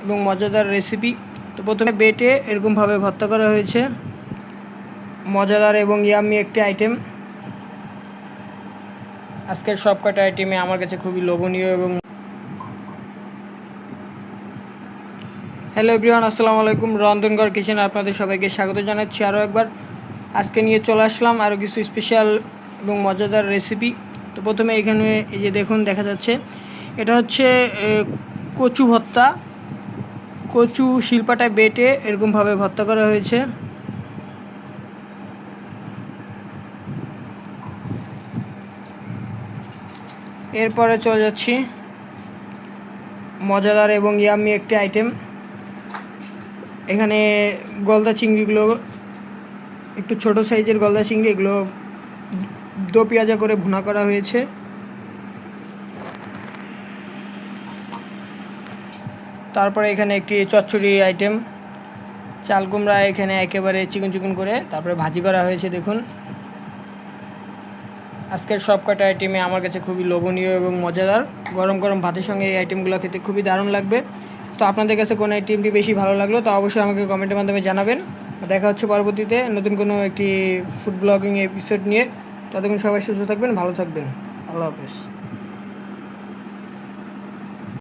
এবং মজাদার রেসিপি। তো প্রথমে বেটে এরকমভাবে ভর্তা করা হয়েছে, মজাদার এবং ইয়াম্মি একটি আইটেম। আজকের সব কটা আইটেমে আমার কাছে খুবই লোভনীয়। এবং হ্যালো এভরিওয়ান, আসসালামু আলাইকুম। রন্ধনঘর কিচেনে আপনাদের সবাইকে স্বাগত জানাচ্ছি আরও একবার। আজকে নিয়ে চলে আসলাম আরও কিছু স্পেশাল এবং মজাদার রেসিপি। তো প্রথমে এখানে এই যে দেখুন, দেখা যাচ্ছে এটা হচ্ছে কচু ভর্তা। কচু শিলপাটায় বেটে এরকমভাবে ভর্তা করা হয়েছে। এরপরে চলে যাচ্ছি মজাদার এবং ইয়াম্মি একটি আইটেম। এখানে গলদা চিংড়িগুলো, একটু ছোট সাইজের গলদা চিংড়ি, এগুলো দো পেঁয়াজা করে ভুনা করা হয়েছে। তারপরে এখানে একটি চচ্চড়ি আইটেম, চাল কুমড়া এখানে একেবারে চিকন চিকন করে তারপরে ভাজি করা হয়েছে। দেখুন, আজকের সব কটা আইটেমে আমার কাছে খুবই লোভনীয় এবং মজাদার। গরম গরম ভাতের সঙ্গে এই আইটেমগুলো খেতে খুবই দারুণ লাগবে। তো আপনাদের কাছে কোন আইটেমটি বেশি ভালো লাগলো তা অবশ্যই আমাকে কমেন্টের মাধ্যমে জানাবেন। দেখা হচ্ছে পরবর্তীতে নতুন কোনো একটি ফুড ব্লগিং এপিসোড নিয়ে। ততক্ষণ সবাই সুস্থ থাকবেন, ভালো থাকবেন। আল্লাহ হাফেজ।